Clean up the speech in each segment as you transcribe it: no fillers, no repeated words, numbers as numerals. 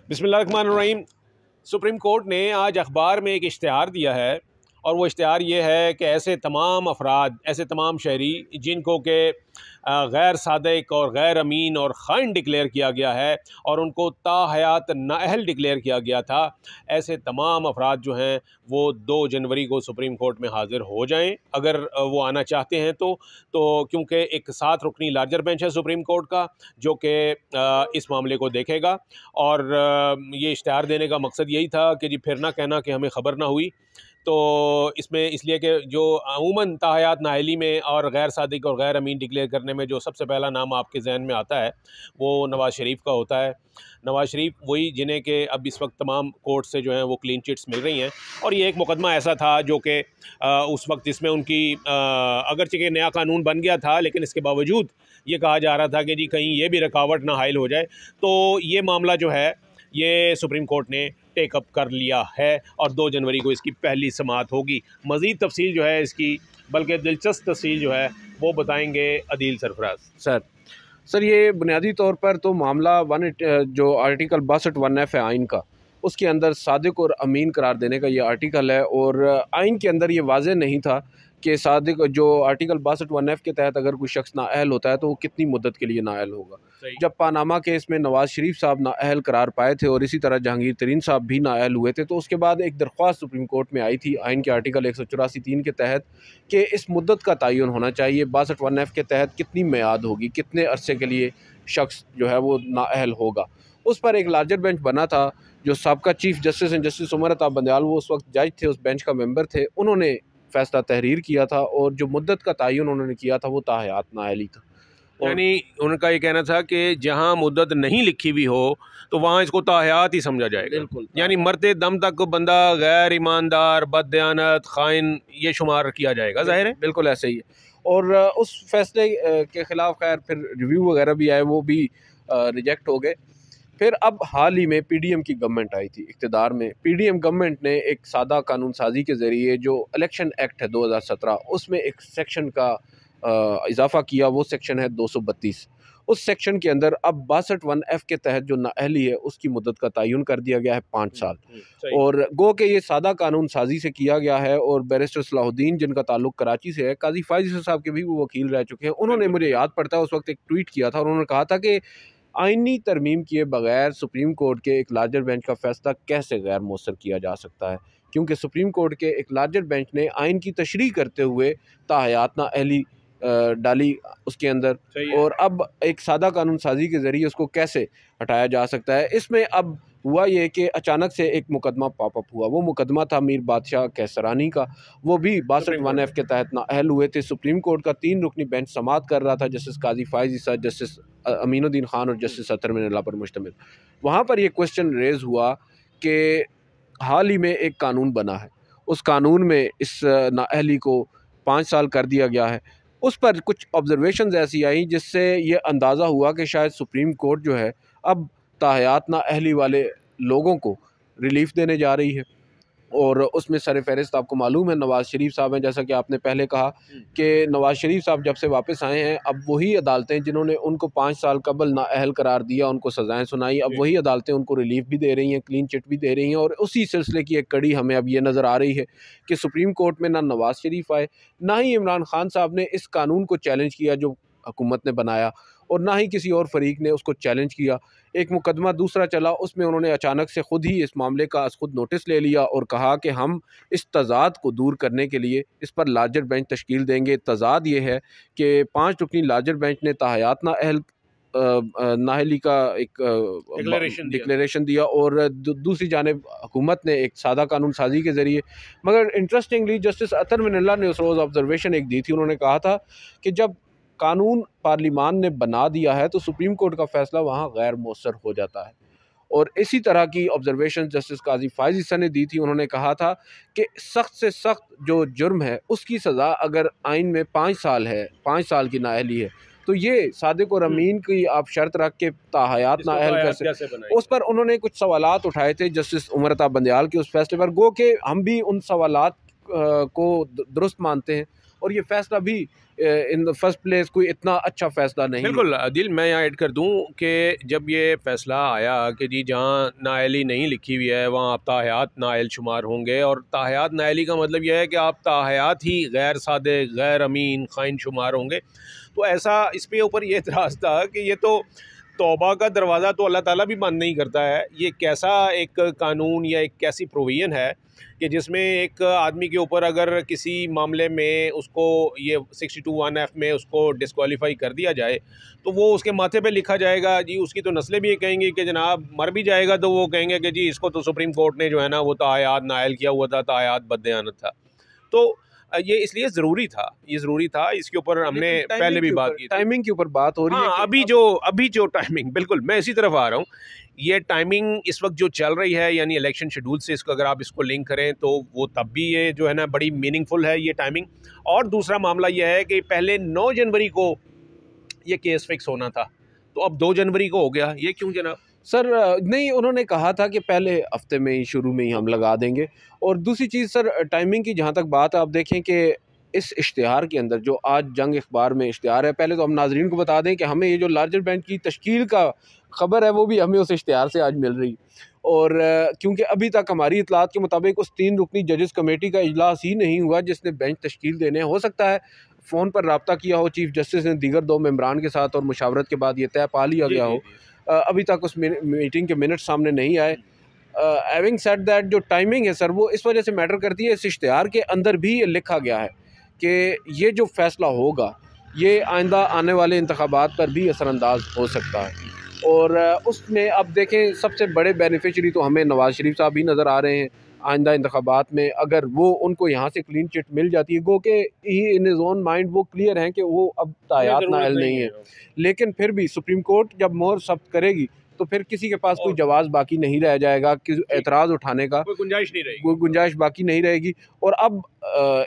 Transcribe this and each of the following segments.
बिस्मिल्लाहिर्रहमानिर्रहीम। Supreme court ने आज अखबार में एक इश्तिहार दिया है और वो इश्तिहार ये है कि ऐसे तमाम अफराद, ऐसे तमाम शहरी जिनको के गैर सादिक और गैर अमीन और ख़ाइन डिक्लेयर किया गया है और उनको ताहयात नाअहल डिक्लेयर किया गया था, ऐसे तमाम अफराद जो हैं वो 2 जनवरी को सुप्रीम कोर्ट में हाज़िर हो जाएं अगर वो आना चाहते हैं तो क्योंकि एक 7 रुकनी लार्जर बेंच है सुप्रीम कोर्ट का जो कि इस मामले को देखेगा। और ये इश्तिहार देने का मकसद यही था कि जी फिर ना कहना कि हमें ख़बर ना हुई। तो इसमें इसलिए कि जो अमूमन ताहयात नाअहली में और गैर सादिक और गैर अमीन डिक्लेयर करने में जो सबसे पहला नाम आपके जहन में आता है वो नवाज़ शरीफ का होता है। नवाज़ शरीफ वही जिन्हें के अब इस वक्त तमाम कोर्ट से जो हैं वो क्लीन चिट्स मिल रही हैं और ये एक मुकदमा ऐसा था जो कि उस वक्त जिसमें उनकी अगरचे कि नया कानून बन गया था लेकिन इसके बावजूद ये कहा जा रहा था कि जी कहीं ये भी रुकावट ना हायल हो जाए। तो ये मामला जो है ये सुप्रीम कोर्ट ने टेकअप कर लिया है और 2 जनवरी को इसकी पहली समाअत होगी। मज़ीद तफसील जो है इसकी, बल्कि दिलचस्प तफसील जो है वो बताएंगे अदील सरफराज। सर ये बुनियादी तौर पर तो मामला जो आर्टिकल 62(1)(f) है आइन का, उसके अंदर सादिक और अमीन करार देने का ये आर्टिकल है और आइन के अंदर ये वाज़ेह नहीं था कि सादिक जो आर्टिकल 62(1)(f) के तहत अगर कोई शख्स नाअहल होता है तो वो कितनी मुद्दत के लिए नाअहल होगा। जब पानामा केस में नवाज़ शरीफ साहब नाअहल करार पाए थे और इसी तरह जहांगीर तरीन साहब भी नाअहल हुए थे तो उसके बाद एक दरख्वास्त सुप्रीम कोर्ट में आई थी आइन के आर्टिकल 184(3) के तहत कि इस मुद्दत का तयन होना चाहिए। 62(1)(f) के तहत कितनी मियाद होगी, कितने अरसे के लिए शख्स जो है वो नाअहल होगा। उस पर एक लार्जर बेंच बना था जो साबका chief justice and justice Umar Ata Bandial वो उस वक्त जज थे, उस बेंच का मेंबर थे, उन्होंने फैसला तहरीर किया था और जो मुद्दत का तयन उन्होंने किया था वो ताहयात नाअहली था। यानी उनका ये कहना था कि जहां मुद्दत नहीं लिखी हुई हो तो वहां इसको ताहयात ही समझा जाएगा। बिल्कुल, यानी मरते दम तक बंदा गैर ईमानदार, बददयानत, खाइन ये शुमार किया जाएगा। जाहिर है बिल्कुल ऐसे ही है। और उस फैसले के ख़िलाफ़ खैर फिर रिव्यू वगैरह भी आए, वो भी रिजेक्ट हो गए। फिर अब हाल ही में पीडीएम की गवर्नमेंट आई थी इक़्तिदार में। पीडीएम गवर्नमेंट ने एक सादा कानून साजी के ज़रिए जो इलेक्शन एक्ट है 2017 उसमें एक सेक्शन का इजाफ़ा किया, वो सेक्शन है 232। उस सेक्शन के अंदर अब 62(1)(f) के तहत जो नाअहली है उसकी मुद्दत का तयन कर दिया गया है 5 साल। और गो के ये सादा कानून साजी से किया गया है और बैरिस्टर सलाहुद्दीन जिनका ताल्लुक कराची से है, काजी फ़ाइज़ साहब के भी वो वकील रह चुके हैं, उन्होंने मुझे याद पड़ता है उस वक्त एक ट्वीट किया था और उन्होंने कहा था कि आइनी तरमीम किए बगैर सुप्रीम कोर्ट के एक लार्जर बेंच का फैसला कैसे गैर मौसर किया जा सकता है, क्योंकि सुप्रीम कोर्ट के एक लार्जर बेंच ने आइन की तशरीह करते हुए ताहयात नाअहली डाली उसके अंदर और अब एक सादा कानून साजी के ज़रिए उसको कैसे हटाया जा सकता है। इसमें अब हुआ ये कि अचानक से एक मुकदमा पॉपअप हुआ, वो मुकदमा था मीर बादशाह कैसरानी का, वो भी 62(1)(f) के तहत नाअहल हुए थे। सुप्रीम कोर्ट का 3 रुकनी बेंच समाअत कर रहा था, जस्टिस काजी फ़ाइज़ ईसा, जस्टिस अमीनुद्दीन खान और जस्टिस अतर मिनल्ला पर मुश्तमिल। वहाँ पर यह क्वेश्चन रेज़ हुआ कि हाल ही में एक कानून बना है, उस कानून में इस नाअहली को 5 साल कर दिया गया है। उस पर कुछ ऑब्जर्वेशंस ऐसी आई जिससे ये अंदाज़ा हुआ कि शायद सुप्रीम कोर्ट जो है अब ताहयात नाअहली वाले लोगों को रिलीफ देने जा रही है और उसमें सरफ़हरिस्त आपको मालूम है नवाज़ शरीफ साहब हैं। जैसा कि आपने पहले कहा कि नवाज़ शरीफ साहब जब से वापस आए हैं अब वही अदालतें जिन्होंने उनको 5 साल कबल नाअहल करार दिया, उनको सज़ाएँ सुनाई, अब वही अदालतें उनको रिलीफ भी दे रही हैं, क्लीन चिट भी दे रही हैं। और उसी सिलसिले की एक कड़ी हमें अब ये नज़र आ रही है कि सुप्रीम कोर्ट में ना नवाज़ शरीफ आए, ना ही इमरान खान साहब ने इस कानून को चैलेंज किया जो हुकूमत ने बनाया और ना ही किसी और फरीक ने उसको चैलेंज किया। एक मुकदमा दूसरा चला, उसमें उन्होंने अचानक से ख़ुद ही इस मामले का खुद नोटिस ले लिया और कहा कि हम इस तज़ाद को दूर करने के लिए इस पर लार्जर बेंच तश्कील देंगे। तज़ाद ये है कि 5 रुकनी लार्जर बेंच ने ताहयात नाअहली का एक डिक्लेरेशन दिया और दूसरी जानिब हुकूमत ने एक सादा कानून साजी के ज़रिए। मगर इंटरेस्टिंगली जस्टिस अतर मिनल्ला ने उस रोज़ ऑब्जर्वेशन एक दी थी, उन्होंने कहा था कि जब कानून पार्लिमान ने बना दिया है तो सुप्रीम कोर्ट का फ़ैसला वहाँ गैर मौसर हो जाता है। और इसी तरह की ऑब्जर्वेशन जस्टिस काजी फ़ाइज़ ईसा ने दी थी, उन्होंने कहा था कि सख्त से सख्त जो जुर्म है उसकी सज़ा अगर आइन में 5 साल है, 5 साल की नाअहली है, तो ये सादिक और अमीन की आप शर्त रख के ताहयात नाअहल कैसे उस पर उन्होंने कुछ सवालात उठाए थे जस्टिस उमर अता बंदयाल के उस फैसले पर। गो के हम भी उन सवालात को दुरुस्त मानते हैं और ये फ़ैसला भी इन द फर्स्ट प्लेस कोई इतना अच्छा फ़ैसला नहीं। बिल्कुल दिल, मैं यहाँ ऐड कर दूँ कि जब ये फ़ैसला आया कि जी जहाँ नाअहली नहीं लिखी हुई है वहाँ आप ताहयात नाअहल शुमार होंगे, और ताहयात नाअहली का मतलब यह है कि आप ताहयात ही गैर सादिक, गैर अमीन, ख़ाइन शुमार होंगे। तो ऐसा इस पे ऊपर ये एतराज़ था कि ये तो तौबा का दरवाज़ा तो अल्लाह ताला भी बंद नहीं करता है। ये कैसा एक कानून या एक कैसी प्रोविज़न है कि जिसमें एक आदमी के ऊपर अगर किसी मामले में उसको ये 62(1)F में उसको डिस्क्वालीफाई कर दिया जाए तो वो उसके माथे पे लिखा जाएगा जी। उसकी तो नस्लें भी ये कहेंगी कि जनाब मर भी जाएगा तो वो कहेंगे कि जी इसको तो सुप्रीम कोर्ट ने जो है ना वो ताहयात नाअहल किया हुआ था, ताहयात बददयानत था। तो ये इसलिए ज़रूरी था, ये ज़रूरी था। इसके ऊपर हमने पहले भी बात की थी। टाइमिंग के ऊपर बात हो रही है हाँ, अभी जो टाइमिंग, बिल्कुल मैं इसी तरफ आ रहा हूँ। ये टाइमिंग इस वक्त जो चल रही है यानी इलेक्शन शेड्यूल से इसको अगर आप इसको लिंक करें तो वो तब भी ये जो है ना बड़ी मीनिंगफुल है ये टाइमिंग। और दूसरा मामला यह है कि पहले 9 जनवरी को ये केस फिक्स होना था, तो अब 2 जनवरी को हो गया। ये क्यों जनाब? सर नहीं, उन्होंने कहा था कि पहले हफ्ते में ही, शुरू में ही हम लगा देंगे। और दूसरी चीज़ सर, टाइमिंग की जहाँ तक बात है, आप देखें कि इस इश्तिहार के अंदर जो आज जंग अखबार में इश्तिहार है, पहले तो हम नाजरीन को बता दें कि हमें ये जो लार्जर बेंच की तश्कील का ख़बर है वो भी हमें उस इश्तिहार से आज मिल रही। और क्योंकि अभी तक हमारी इतलात के मुताबिक उस 3 रुकनी जजेस कमेटी का इजलास ही नहीं हुआ जिसने बेंच तश्कील देने। हो सकता है फ़ोन पर रब्ता किया हो चीफ जस्टिस ने दीगर 2 मेम्बरान के साथ और मुशावरत के बाद ये तय पा लिया गया हो। अभी तक उस मीटिंग के मिनट सामने नहीं आए। हैविंग सेड दैट, जो टाइमिंग है सर वो इस वजह से मैटर करती है। इस इश्तिहार के अंदर भी ये लिखा गया है कि ये जो फ़ैसला होगा ये आइंदा आने वाले इंतखाबात पर भी असरअंदाज हो सकता है। और उसमें अब देखें सबसे बड़े बेनिफिशरी तो हमें नवाज़ शरीफ साहब ही नज़र आ रहे हैं। आइंदा इंतखाबात में अगर वो उनको यहाँ से क्लीन चिट मिल जाती है, गो के ही इन हिज ओन माइंड वो क्लियर हैं कि वो अब तायात नाअहल नहीं है, लेकिन फिर भी सुप्रीम कोर्ट जब मोहर सख्त करेगी तो फिर किसी के पास कोई जवाब बाकी नहीं रह जाएगा कि एतराज़ उठाने का कोई गुंजाइश बाकी नहीं रहेगी। और अब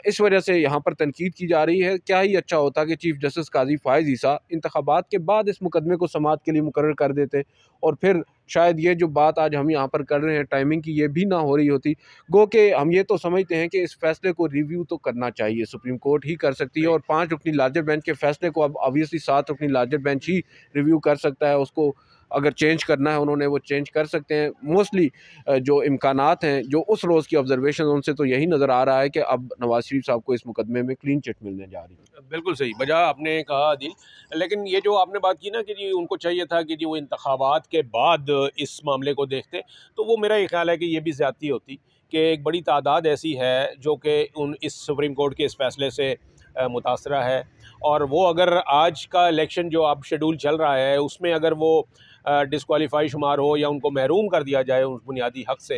इस वजह से यहाँ पर तनकीद की जा रही है। क्या ही अच्छा होता कि चीफ जस्टिस काजी फ़ाइज़ ईसा इंतखाबात के बाद इस मुकदमे को समाअत के लिए मुकर्रर कर देते, और फिर शायद ये जो बात आज हम यहाँ पर कर रहे हैं टाइमिंग की, ये भी ना हो रही होती। गो के हम ये तो समझते हैं कि इस फैसले को रिव्यू तो करना चाहिए, सुप्रीम कोर्ट ही कर सकती है। और 5 रुकनी लार्जर बेंच के फैसले को अब ऑब्वियसली 7 रुकनी लार्जर बेंच ही रिव्यू कर सकता है। उसको अगर चेंज करना है उन्होंने वो चेंज कर सकते हैं। मोस्टली जो इम्कानात हैं, जो उस रोज़ की ऑब्जर्वेशन उनसे तो यही नज़र आ रहा है कि अब नवाज़ शरीफ साहब को इस मुकदमे में क्लीन चिट मिलने जा रही है। बिल्कुल सही बजा आपने कहा दिल, लेकिन ये जो आपने बात की ना कि जी उनको चाहिए था कि जी वो इंतखाबात के बाद इस मामले को देखते, तो वो मेरा ये ख्याल है कि ये भी ज़्यादती होती कि एक बड़ी तादाद ऐसी है जो कि इस सुप्रीम कोर्ट के इस फैसले से मुतासरा है। और वो अगर आज का इलेक्शन जो अब शेड्यूल चल रहा है उसमें अगर वो डिस्क्वालीफाई शुमार हो या उनको महरूम कर दिया जाए उस बुनियादी हक़ से,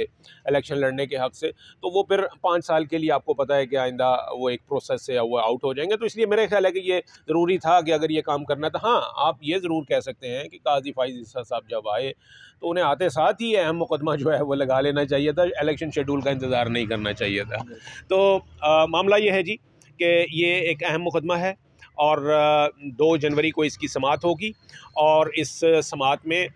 इलेक्शन लड़ने के हक़ से, तो वो फिर 5 साल के लिए आपको पता है कि आइंदा वो एक प्रोसेस से वो आउट हो जाएंगे। तो इसलिए मेरा ख्याल है कि ये ज़रूरी था कि अगर ये काम करना था। हाँ, आप ये ज़रूर कह सकते हैं कि काजी फ़ाइज़ ईसा साहब जब आए तो उन्हें आते साथ ही अहम मुकदमा जो है वो लगा लेना चाहिए था, इलेक्शन शेड्यूल का इंतज़ार नहीं करना चाहिए था। तो मामला ये है जी कि ये एक अहम मुकदमा है और 2 जनवरी को इसकी समाअत होगी, और इस समाअत में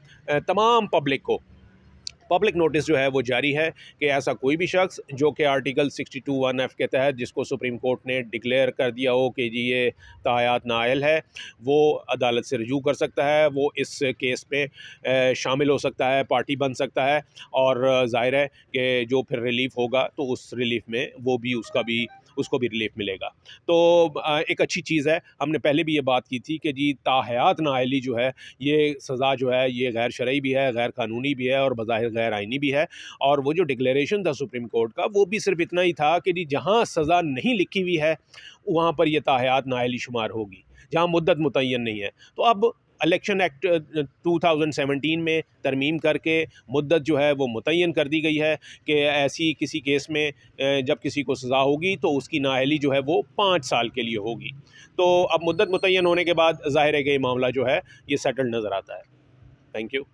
तमाम पब्लिक नोटिस जो है वो जारी है कि ऐसा कोई भी शख्स जो कि आर्टिकल 62(1)F के तहत जिसको सुप्रीम कोर्ट ने डिक्लेयर कर दिया हो कि जी ये तायात नाअहल है, वो अदालत से रजू कर सकता है, वो इस केस में शामिल हो सकता है, पार्टी बन सकता है। और ज़ाहिर है कि जो फिर रिलीफ होगा तो उस रिलीफ में वो भी उसको भी रिलीफ मिलेगा। तो एक अच्छी चीज़ है। हमने पहले भी ये बात की थी कि जी ताहयात नाअहली जो है ये सज़ा जो है ये गैर शरई भी है, गैर कानूनी भी है और बज़ाहिर गैर आइनी भी है। और वो जो डिक्लेरेशन था सुप्रीम कोर्ट का वो भी सिर्फ इतना ही था कि जी जहाँ सज़ा नहीं लिखी हुई है वहाँ पर ये ताहयात नाअहली शुमार होगी, जहाँ मुद्दत मुतय्यन नहीं है। तो अब इलेक्शन एक्ट 2017 में तरमीम करके मुद्दत जो है वो मुतय्यन कर दी गई है कि ऐसी किसी केस में जब किसी को सज़ा होगी तो उसकी नाअहली जो है वो 5 साल के लिए होगी। तो अब मुद्दत मुतय्यन होने के बाद ज़ाहिर है कि ये मामला जो है ये सेटल्ड नज़र आता है। Thank you.